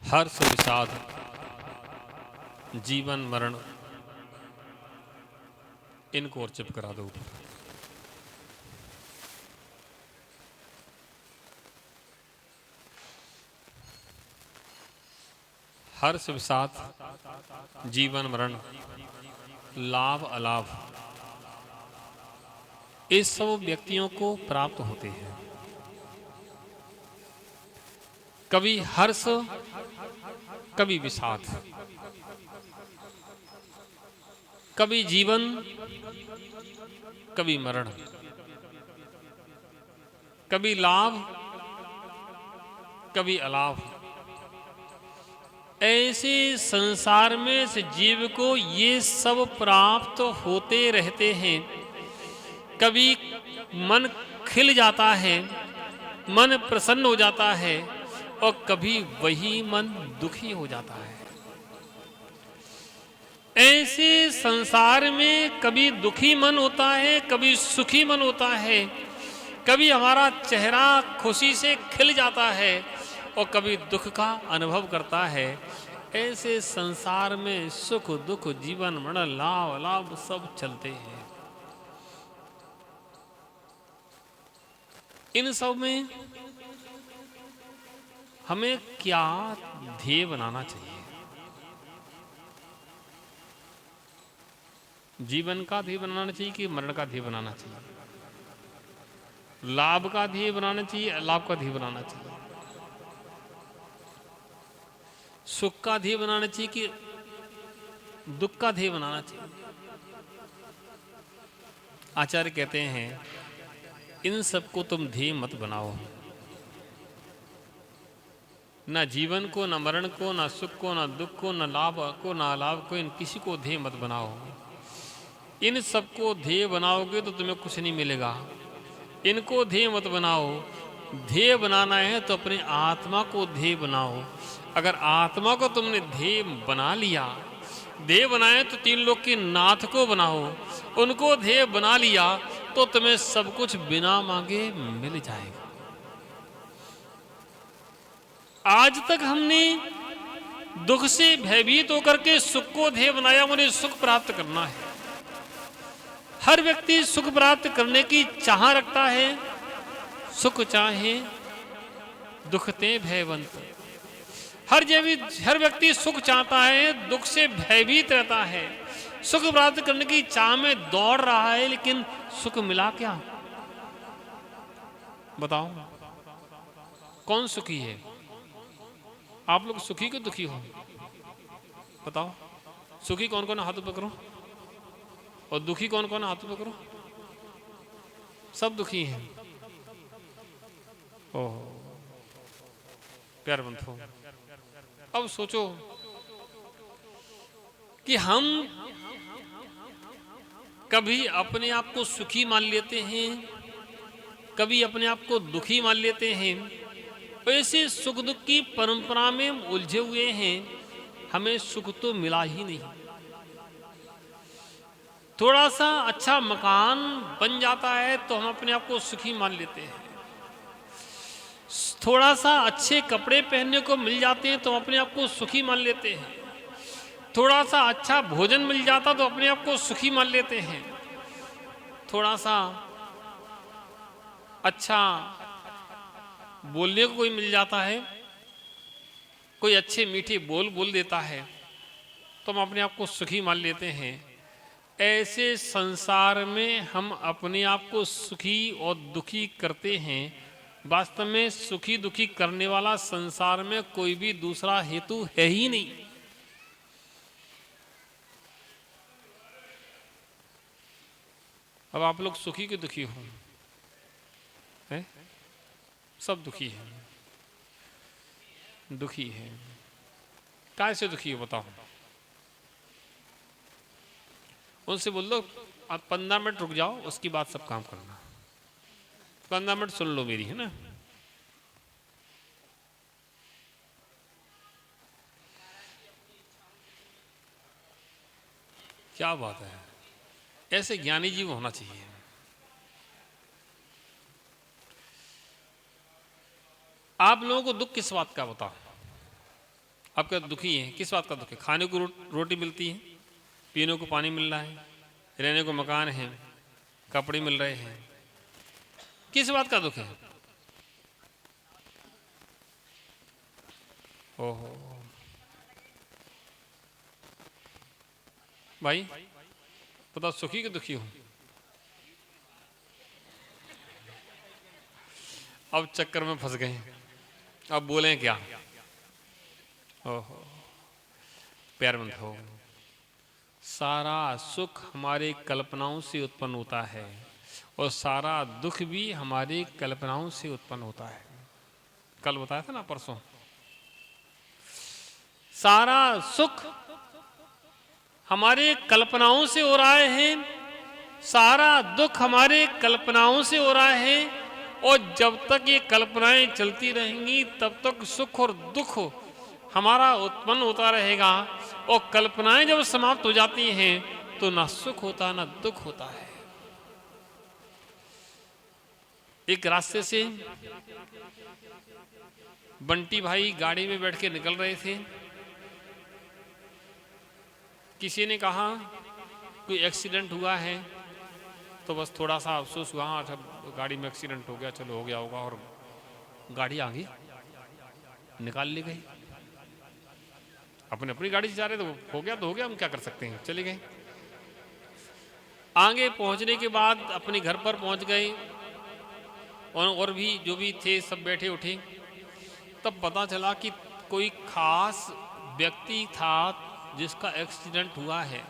हर्ष विषाद, जीवन मरण, इनको और चुप करा दो। हर्ष विषाद, जीवन मरण, लाभ अलाभ, इस सब व्यक्तियों को प्राप्त होते हैं। कभी हर्ष, कभी विषाद, कभी जीवन, कभी मरण, कभी लाभ, कभी अलाभ। ऐसे संसार में से जीव को ये सब प्राप्त होते रहते हैं। कभी मन खिल जाता है, मन प्रसन्न हो जाता है, और कभी वही मन दुखी हो जाता है। ऐसे संसार में कभी दुखी मन होता है, कभी सुखी मन होता है, कभी हमारा चेहरा खुशी से खिल जाता है और कभी दुख का अनुभव करता है। ऐसे संसार में सुख दुख, जीवन मरण, लाभ अलाभ सब चलते हैं। इन सब में हमें क्या ध्येय बनाना चाहिए? जीवन का ध्येय बनाना चाहिए कि मरण का ध्येय बनाना चाहिए? लाभ का ध्येय बनाना चाहिए, अलाभ का ध्येय बनाना चाहिए? सुख का ध्येय बनाना चाहिए कि दुख का ध्येय बनाना चाहिए? आचार्य कहते हैं इन सबको तुम ध्येय मत बनाओ। ना जीवन को, ना मरण को, ना सुख को, ना दुख को, ना लाभ को, ना अलाभ को, इन किसी को ध्येय मत बनाओ। इन सबको ध्येय बनाओगे तो तुम्हें कुछ नहीं मिलेगा। इनको ध्येय मत बनाओ। ध्येय बनाना है तो अपने आत्मा को ध्येय बनाओ। अगर आत्मा को तुमने ध्येय बना लिया, ध्येय बनाए तो तीन लोक के नाथ को बनाओ, उनको ध्येय बना लिया तो तुम्हें सब कुछ बिना मांगे मिल जाएगा। आज तक हमने दुख से भयभीत होकर के सुख को ध्येय बनाया, मुझे सुख प्राप्त करना है। हर व्यक्ति सुख प्राप्त करने की चाह रखता है। सुख चाहे दुखते भयवंत। हर व्यक्ति सुख चाहता है, दुख से भयभीत रहता है। सुख प्राप्त करने की चाह में दौड़ रहा है, लेकिन सुख मिला क्या? बताओ कौन सुखी है? आप लोग सुखी कि दुखी हो? बताओ सुखी कौन कौन? हाथ पकड़ो। और दुखी कौन कौन? हाथ पकड़ो। सब दुखी हैं। ओह प्यार बंधु, अब सोचो कि हम कभी अपने आप को सुखी मान लेते हैं, कभी अपने आप को दुखी मान लेते हैं। ऐसे सुख दुख की परंपरा में उलझे हुए हैं। हमें सुख तो मिला ही नहीं। थोड़ा सा अच्छा मकान बन जाता है तो हम अपने आप को सुखी मान लेते हैं। थोड़ा सा अच्छे कपड़े पहनने को मिल जाते हैं तो हम अपने आप को सुखी मान लेते हैं। थोड़ा सा अच्छा भोजन मिल जाता तो अपने आप को सुखी मान लेते हैं। थोड़ा सा अच्छा बोलने को कोई मिल जाता है, कोई अच्छे मीठे बोल बोल देता है तो हम अपने आप को सुखी मान लेते हैं। ऐसे संसार में हम अपने आप को सुखी और दुखी करते हैं। वास्तव में सुखी दुखी करने वाला संसार में कोई भी दूसरा हेतु है ही नहीं। अब आप लोग सुखी कि दुखी हो? हैं? सब दुखी हैं। दुखी है। कैसे दुखी हो बताओ? उनसे बोल दो आप 15 मिनट रुक जाओ, उसकी बात सब काम करना। 15 मिनट सुन लो मेरी, है ना? क्या बात है, ऐसे ज्ञानी जीव होना चाहिए। आप लोगों को दुख किस बात का बताओ? आपका दुखी है, किस बात का दुख है? खाने को रोटी मिलती है, पीने को पानी मिल रहा है, रहने को मकान है, कपड़े मिल रहे हैं, किस बात का दुख है? ओहो भाई बताओ, सुखी कि दुखी हूं? अब चक्कर में फंस गए, अब बोलें क्या? ओहो प्यार बंद हो, सारा सुख हमारे कल्पनाओं से उत्पन्न होता है और सारा दुख भी हमारी कल्पनाओं से उत्पन्न होता है। कल बताया था ना, परसों, सारा सुख हमारे कल्पनाओं से हो रहा है, सारा दुख हमारे कल्पनाओं से हो रहा है, और जब तक ये कल्पनाएं चलती रहेंगी तब तक सुख और दुख हमारा उत्पन्न होता रहेगा। और कल्पनाएं जब समाप्त हो जाती हैं तो ना सुख होता ना दुख होता है। एक रास्ते से बंटी भाई गाड़ी में बैठ के निकल रहे थे। किसी ने कहा कोई एक्सीडेंट हुआ है, तो बस थोड़ा सा अफसोस हुआ, हाँ अच्छा गाड़ी में एक्सीडेंट हो गया, चलो हो गया होगा, और गाड़ी आगे निकाल ली गई। अपने अपनी गाड़ी से जा रहे, तो हो गया तो हो गया, हम क्या कर सकते हैं, चले गए। आगे पहुंचने के बाद अपने घर पर पहुंच गए, और भी जो भी थे सब बैठे उठे। तब पता चला कि कोई खास व्यक्ति था जिसका एक्सीडेंट हुआ है।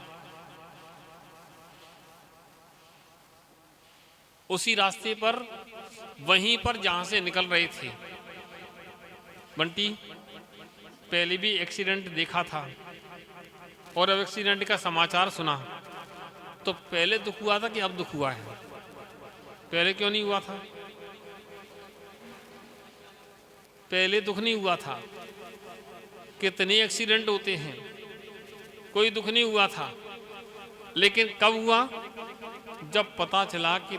उसी रास्ते पर, वहीं पर जहां से निकल रहे थे। बंटी पहले भी एक्सीडेंट देखा था और अब एक्सीडेंट का समाचार सुना, तो पहले दुख हुआ था कि अब दुख हुआ है? पहले क्यों नहीं हुआ था? पहले दुख नहीं हुआ था। कितने एक्सीडेंट होते हैं, कोई दुख नहीं हुआ था। लेकिन कब हुआ? जब पता चला कि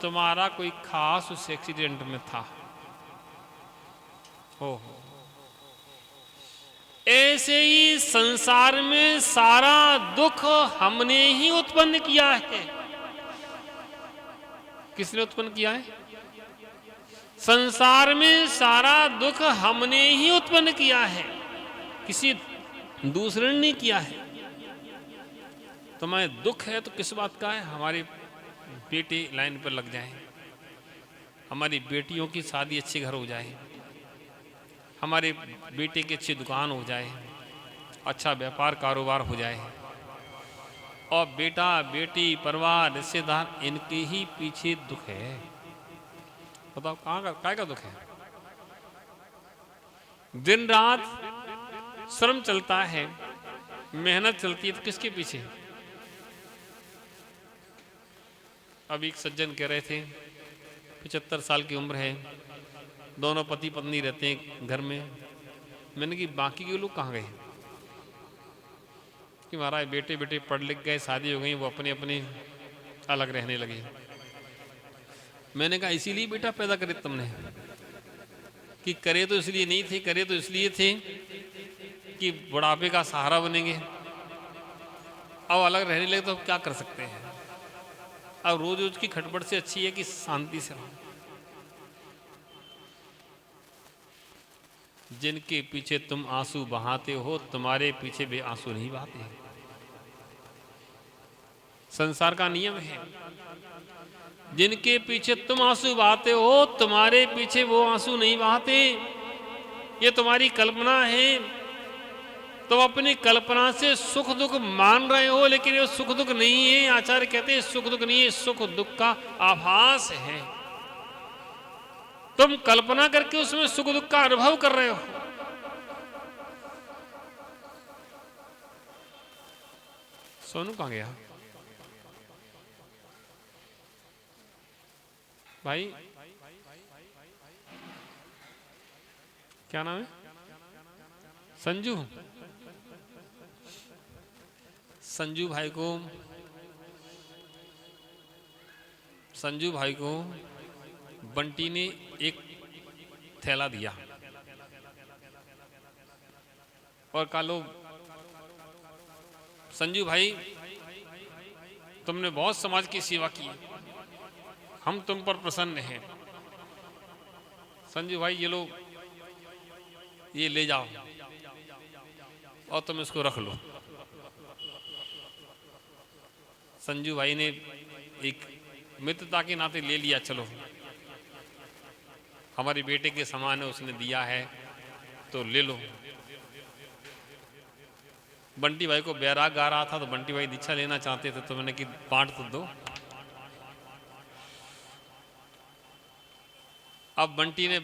तुम्हारा कोई खास उस एक्सीडेंट में था। ओहो, ऐसे ही संसार में सारा दुख हमने ही उत्पन्न किया है। किसने उत्पन्न किया है? संसार में सारा दुख हमने ही उत्पन्न किया है, किसी दूसरे ने नहीं किया है। तुम्हें दुख है तो किस बात का है? हमारे बेटे लाइन पर लग जाएं, हमारी बेटियों की शादी अच्छे घर हो जाए, हमारे बेटे की अच्छी दुकान हो जाए, अच्छा व्यापार कारोबार हो जाए, और बेटा बेटी परिवार रिश्तेदार इनके ही पीछे दुख है। बताओ काय का दुख है? दिन रात श्रम चलता है, मेहनत चलती है, तो किसके पीछे? अब एक सज्जन कह रहे थे 75 साल की उम्र है, दोनों पति पत्नी रहते हैं घर में। मैंने कि बाकी के लोग कहाँ गए? कि महाराज बेटे बेटे पढ़ लिख गए, शादी हो गई, वो अपने अपने अलग रहने लगे। मैंने कहा इसीलिए बेटा पैदा करे तुमने, कि करे तो इसलिए नहीं थे, करे तो इसलिए थे कि बुढ़ापे का सहारा बनेंगे। अब अलग रहने लगे तो अब क्या कर सकते हैं? अब रोज रोज की खटपट से अच्छी है कि शांति से रहो। जिनके पीछे तुम आंसू बहाते हो, तुम्हारे पीछे भी आंसू नहीं बहाते हैं। संसार का नियम है, जिनके पीछे तुम आंसू बहाते हो, तुम्हारे पीछे वो आंसू नहीं बहाते। ये तुम्हारी कल्पना है, तुम अपनी कल्पना से सुख दुख मान रहे हो, लेकिन ये सुख दुख नहीं है। आचार्य कहते हैं सुख दुख नहीं है, सुख दुख का आभास है। तुम कल्पना करके उसमें सुख दुख का अनुभव कर रहे हो। सोनू कहां गया भाई? क्या नाम है? संजू। संजू भाई को बंटी ने एक थैला दिया। और कहा लो संजू भाई, तुमने बहुत समाज की सेवा की, हम तुम पर प्रसन्न हैं। संजू भाई ये लो, ये ले जाओ और तुम इसको रख लो। संजू भाई ने एक मित्रता के नाते ले लिया, चलो हमारे बेटे के समान है, उसने दिया है तो ले लो। बंटी भाई को बैराग गा रहा था तो बंटी भाई दीक्षा लेना चाहते थे, तो मैंने कि बांट तो दो। अब बंटी ने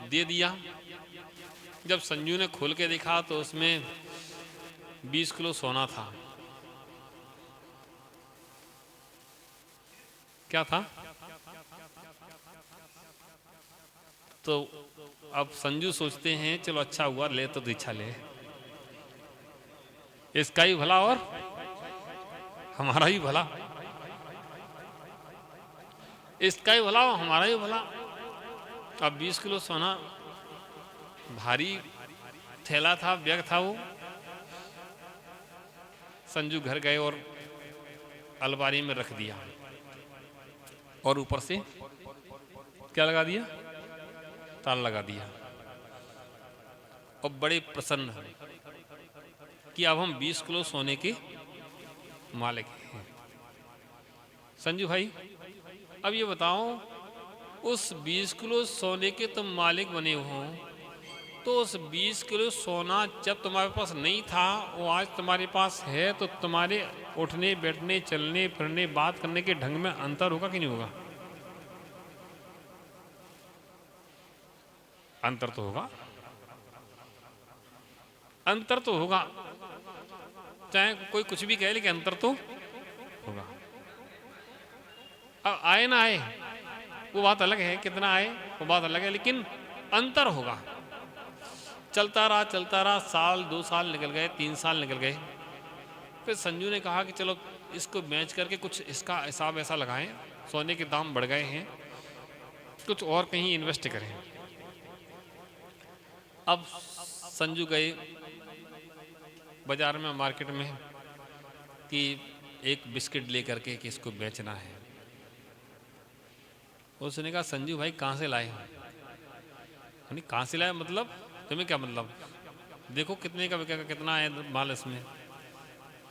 दे दिया। जब संजू ने खोल के देखा तो उसमें 20 किलो सोना था। क्या था? तो अब संजू सोचते हैं चलो अच्छा हुआ ले तो दीक्षा ले, इसका ही भला और हमारा ही भला, इसका ही भला और हमारा ही भला। अब 20 किलो सोना भारी थैला था, बैग था वो। संजू घर गए और अलमारी में रख दिया और ऊपर से क्या लगा दिया? ताला लगा दिया। और बड़े प्रसन्न कि अब हम 20 किलो सोने के मालिक हैं। संजू भाई अब ये बताओ, उस 20 किलो सोने के तुम मालिक बने हो, तो उस 20 किलो सोना जब तुम्हारे पास नहीं था वो आज तुम्हारे पास है, तो तुम्हारे उठने बैठने चलने फिरने बात करने के ढंग में अंतर होगा कि नहीं होगा? अंतर तो होगा, अंतर तो होगा, चाहे कोई कुछ भी कहे लेकिन अंतर तो होगा। अब आए ना आए वो बात अलग है, कितना आए वो बात अलग है, लेकिन अंतर होगा। चलता रहा, साल 2 साल निकल गए, 3 साल निकल गए। फिर संजू ने कहा कि चलो इसको मैच करके कुछ इसका हिसाब ऐसा लगाएं, सोने के दाम बढ़ गए हैं, कुछ और कहीं इन्वेस्ट करें। अब संजू गए बाजार में, मार्केट में, कि एक बिस्किट लेकर के कि इसको बेचना है। उसने कहा संजू भाई कहाँ से लाए? नहीं कहाँ से लाए मतलब तुम्हें क्या मतलब? देखो कितने का बिकेगा, कितना है माल इसमें,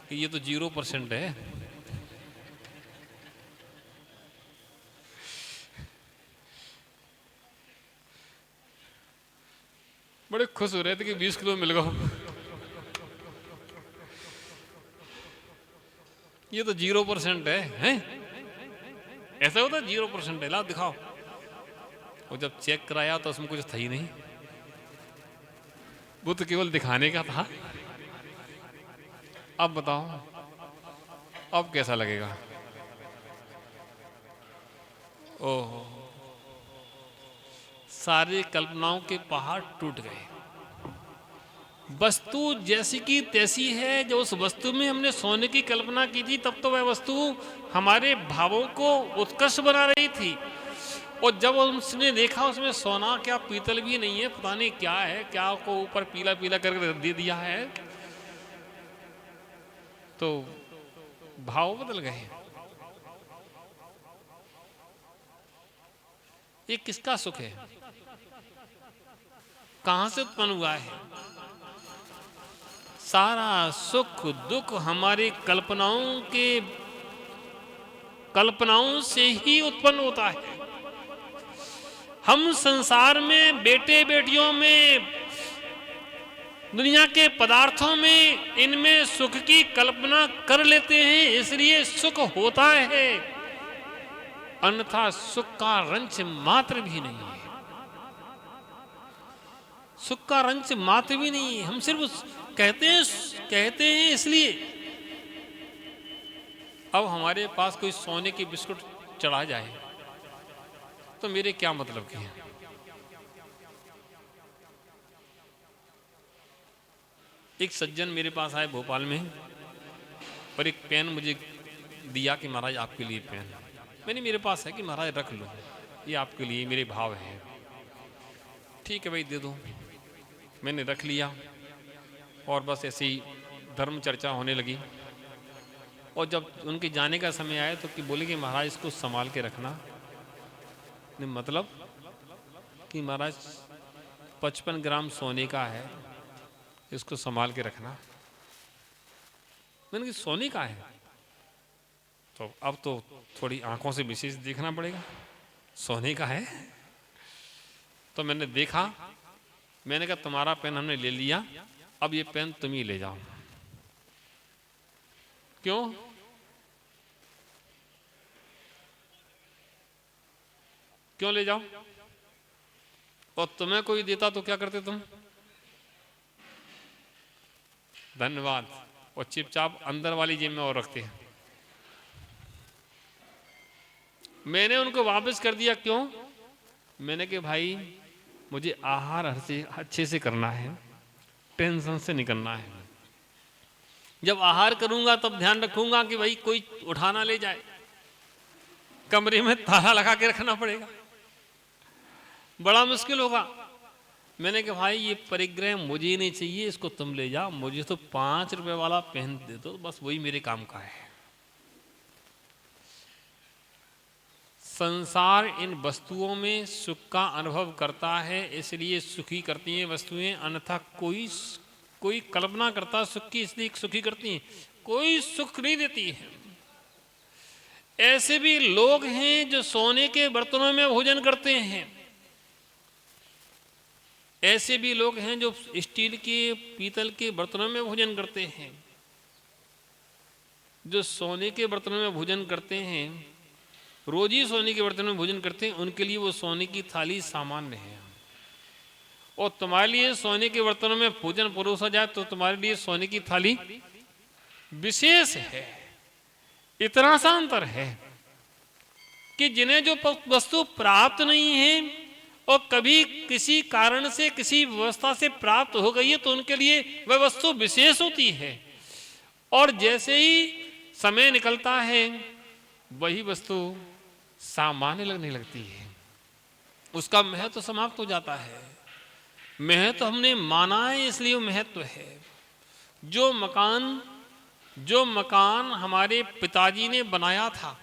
कि ये तो 0% है। बड़े खुश हो रहे थे कि 20 किलो मिल गया। ये तो 0% है? ऐसा होता है 0% है, ला दिखाओ। और जब चेक कराया तो उसमें कुछ था ही नहीं, वो तो केवल दिखाने का था। अब बताओ अब कैसा लगेगा? ओह, सारे कल्पनाओं के पहाड़ टूट गए। वस्तु जैसी की तैसी है। जो उस वस्तु में हमने सोने की कल्पना की थी तब तो वह वस्तु हमारे भावों को उत्कर्ष बना रही थी, और जब उसने देखा उसमें सोना क्या पीतल भी नहीं है, पता नहीं क्या है, क्या को ऊपर पीला पीला करके दे दिया है, तो भाव बदल गए। ये किसका सुख है? कहां से उत्पन्न हुआ है? सारा सुख दुख हमारे कल्पनाओं से ही उत्पन्न होता है। हम संसार में बेटे बेटियों में, दुनिया के पदार्थों में, इनमें सुख की कल्पना कर लेते हैं, इसलिए सुख होता है, अन्यथा सुख का रंच मात्र भी नहीं है। सुख का रंच मात्र भी नहीं है। हम सिर्फ कहते हैं इसलिए। अब हमारे पास कोई सोने की बिस्कुट चढ़ा जाए तो मेरे क्या मतलब की है? एक सज्जन मेरे पास आए भोपाल में, और एक पेन मुझे दिया कि महाराज आपके लिए पेन। मैंने मेरे पास है कि महाराज रख लो, ये आपके लिए, मेरे भाव है। ठीक है भाई दे दो। मैंने रख लिया। और बस ऐसी धर्म चर्चा होने लगी। और जब उनके जाने का समय आया तो कि बोले कि महाराज इसको संभाल के रखना। मतलब कि महाराज 55 ग्राम सोने का है, इसको संभाल के रखना। मैंने कि सोने का है तो अब तो थोड़ी आंखों से विशेष देखना पड़ेगा, सोने का है। तो मैंने देखा, मैंने कहा तुम्हारा पेन हमने ले लिया, अब ये पेन तुम ही ले जाओ। क्यों? क्यों ले जाओ? और तुम्हें कोई देता तो क्या करते तुम? धन्यवाद। और चुपचाप अंदर वाली जेब में और रखते हैं। मैंने उनको वापस कर दिया। क्यों? मैंने कहा भाई मुझे आहार अच्छे से करना है, टेंशन से नहीं करना है। जब आहार करूंगा तब ध्यान रखूंगा कि भाई कोई उठाना ले जाए, कमरे में ताला लगा के रखना पड़ेगा, बड़ा मुश्किल होगा। मैंने कहा भाई ये परिग्रह मुझे नहीं चाहिए, इसको तुम ले जाओ, मुझे तो 5 रुपए वाला पेन दे दो, बस वही मेरे काम का है। संसार इन वस्तुओं में सुख का अनुभव करता है, इसलिए सुखी करती हैं वस्तुएं, अन्यथा कोई कल्पना करता सुख की इसलिए सुखी करती हैं, कोई सुख नहीं देती है। ऐसे भी लोग हैं जो सोने के बर्तनों में भोजन करते हैं, ऐसे भी लोग हैं जो स्टील के पीतल के बर्तनों में भोजन करते हैं। जो सोने के बर्तनों में भोजन करते हैं, रोज ही सोने के बर्तन में भोजन करते हैं, उनके लिए वो सोने की थाली सामान्य है। और तुम्हारे लिए सोने के बर्तनों में भोजन परोसा जाए तो तुम्हारे लिए सोने की थाली विशेष है। इतना सा अंतर है कि जिन्हें जो वस्तु प्राप्त नहीं है और कभी किसी कारण से किसी व्यवस्था से प्राप्त हो गई है तो उनके लिए वह वस्तु विशेष होती है, और जैसे ही समय निकलता है वही वस्तु सामान्य लगने लगती है, उसका महत्व समाप्त हो जाता है। महत्व हमने माना है इसलिए वो महत्व है। जो मकान हमारे पिताजी ने बनाया था,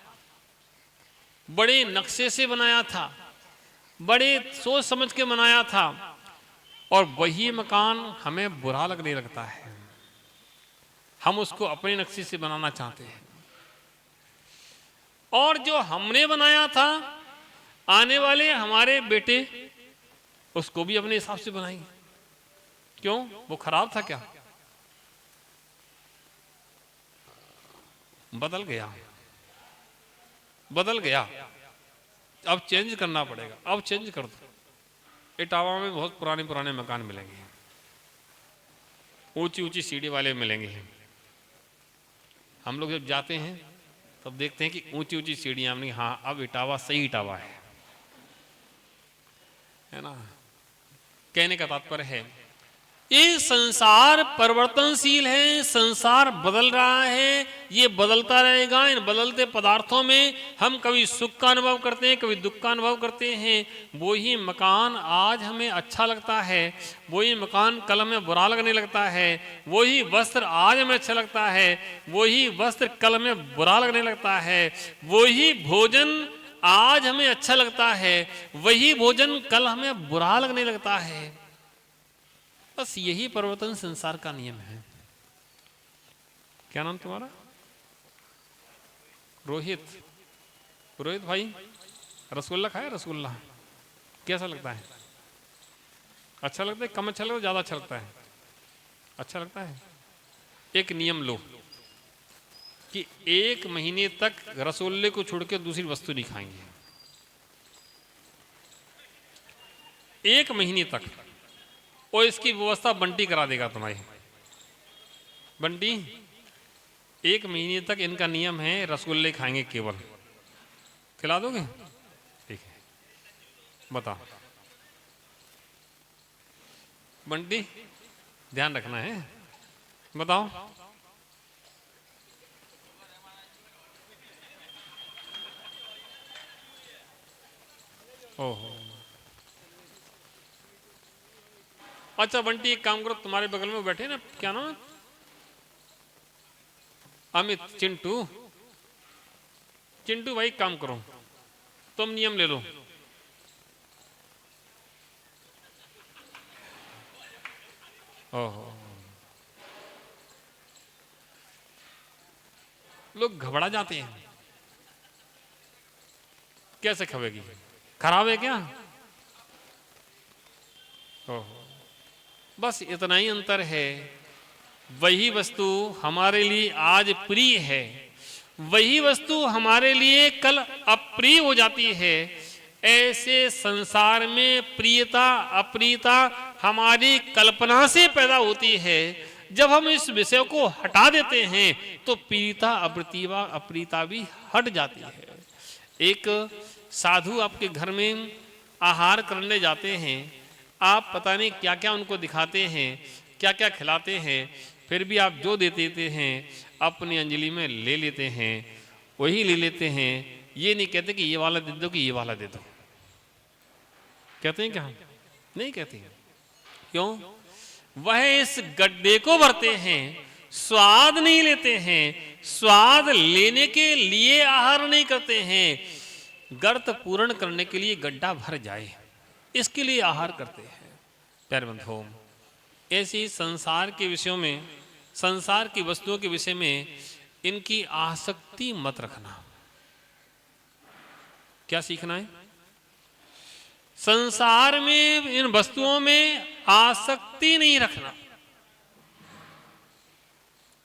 बड़े नक्शे से बनाया था, बड़े सोच समझ के बनाया था, और वही मकान हमें बुरा लगने लगता है, हम उसको अपने नक्शे से बनाना चाहते हैं। और जो हमने बनाया था आने वाले हमारे बेटे उसको भी अपने हिसाब से बनाएंगे। क्यों? वो खराब था क्या? बदल गया, अब चेंज करना पड़ेगा, अब चेंज कर दो। इटावा में बहुत पुराने मकान मिलेंगे, ऊंची सीढ़ी वाले मिलेंगे। हम लोग जब जाते हैं तब देखते हैं कि ऊंची सीढ़ियां हमने, हाँ अब इटावा सही इटावा है ना। कहने का तात्पर्य है ये संसार परिवर्तनशील है, संसार बदल रहा है, ये बदलता रहेगा। इन बदलते पदार्थों में हम कभी सुख का अनुभव करते हैं, कभी दुख का अनुभव करते हैं। वही मकान आज हमें अच्छा लगता है, वही मकान कल हमें बुरा लगने लगता है। वही वस्त्र आज हमें अच्छा लगता है, वही वस्त्र कल हमें बुरा लगने लगता है। वही भोजन आज हमें अच्छा लगता है, वही भोजन कल हमें बुरा लगने लगता है। बस यही परिवर्तन संसार का नियम है। क्या नाम तुम्हारा? रोहित भाई, रसगुल्ला खाया? रसगुल्ला कैसा लगता है? अच्छा लगता है? कम अच्छा लगता है? ज्यादा अच्छा लगता है? अच्छा लगता है। एक नियम लो कि 1 महीने तक रसगुल्ले को छोड़ के दूसरी वस्तु नहीं खाएंगे। 1 महीने तक। और इसकी व्यवस्था बंटी करा देगा तुम्हारी। बंटी 1 महीने तक इनका नियम है, रसगुल्ले खाएंगे केवल। खिला दोगे? ठीक है, बताओ बंटी, ध्यान रखना है, बताओ। ओहो, अच्छा बंटी, एक काम करो, तुम्हारे बगल में बैठे ना, क्या नाम है, अमित, चिंटू, चिंटू भाई काम करो, तुम नियम ले लो। ओहो, लोग घबरा जाते हैं, कैसे खवेगी, खराब है क्या? ओहो, बस इतना ही अंतर है। वही वस्तु हमारे लिए आज प्रिय है, वही वस्तु हमारे लिए कल अप्रिय हो जाती है। ऐसे संसार में प्रियता अप्रियता हमारी कल्पना से पैदा होती है। जब हम इस विषय को हटा देते हैं तो प्रियता अप्रियता भी हट जाती है। एक साधु आपके घर में आहार करने जाते हैं, आप पता नहीं क्या क्या उनको दिखाते हैं, क्या क्या खिलाते हैं, फिर भी आप जो दे देते हैं अपनी अंजलि में ले लेते हैं, वही ले लेते हैं। ये नहीं कहते कि ये वाला दे दो कि ये वाला दे दो, कहते हैं क्या? नहीं कहते हैं। क्यों? वह इस गड्ढे को भरते हैं, स्वाद नहीं लेते हैं, स्वाद लेने के लिए आहार नहीं करते हैं, गर्त पूर्ण करने के लिए गड्ढा भर जाए इसके लिए आहार करते हैं। प्यारे बंधुओं, ऐसी संसार के विषयों में, संसार की वस्तुओं के विषय में इनकी आसक्ति मत रखना। क्या सीखना है? संसार में इन वस्तुओं में आसक्ति नहीं रखना।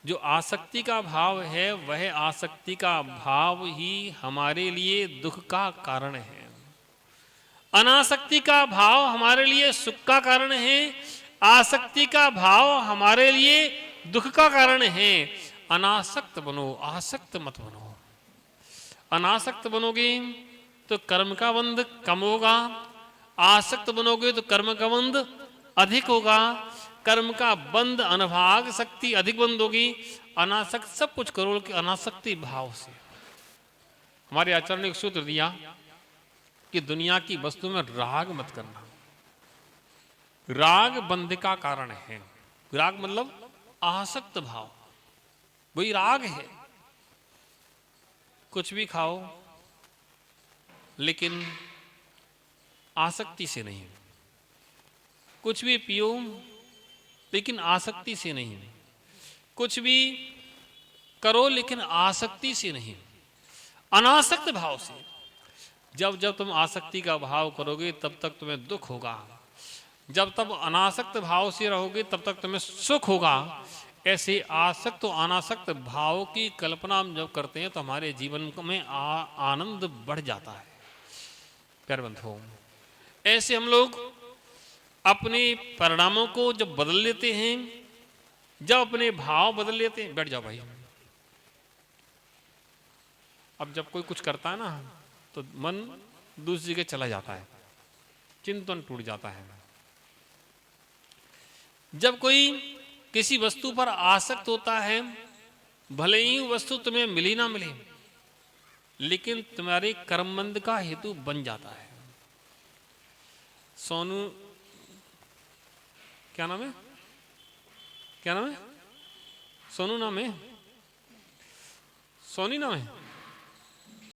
जो आसक्ति का भाव है वह आसक्ति का भाव ही हमारे लिए दुख का कारण है। अनासक्ति का भाव हमारे लिए सुख का कारण है, आसक्ति का भाव हमारे लिए दुख का कारण है। अनासक्त बनो, आसक्त मत बनो। अनासक्त बनोगे तो कर्म का बंध कम होगा, आसक्त बनोगे तो कर्म का बंध अधिक होगा, कर्म का बंध अनभाग शक्ति अधिक बंद होगी। अनासक्त सब कुछ करो कि अनासक्ति भाव से। हमारे आचार्य ने एक सूत्र दिया कि दुनिया की वस्तु में राग मत करना, राग बंध का कारण है। राग मतलब आसक्त भाव, वही राग है। कुछ भी खाओ लेकिन आसक्ति से नहीं, कुछ भी पियो लेकिन आसक्ति से नहीं, कुछ भी करो लेकिन आसक्ति से नहीं, अनासक्त भाव से। जब जब तुम आसक्ति का भाव करोगे तब तक तुम्हें दुख होगा, जब तक अनासक्त भाव से रहोगे तब तक तुम्हें सुख होगा। ऐसे आसक्त और अनासक्त भाव की कल्पना हम जब करते हैं तो हमारे जीवन में आनंद बढ़ जाता है। प्यारे बंधुओं, ऐसे हम लोग अपने परिणामों को जब बदल लेते हैं, जब अपने भाव बदल लेते हैं। बैठ जाओ भाई। अब जब कोई कुछ करता है ना तो मन दूसरी जगह चला जाता है, चिंतन टूट जाता है। जब कोई किसी वस्तु पर आसक्त होता है, भले ही वस्तु तुम्हें मिली ना मिले लेकिन तुम्हारे कर्मबंध का हेतु बन जाता है। सोनू, क्या नाम है, क्या नाम है? सोनू नाम है, सोनी नाम है।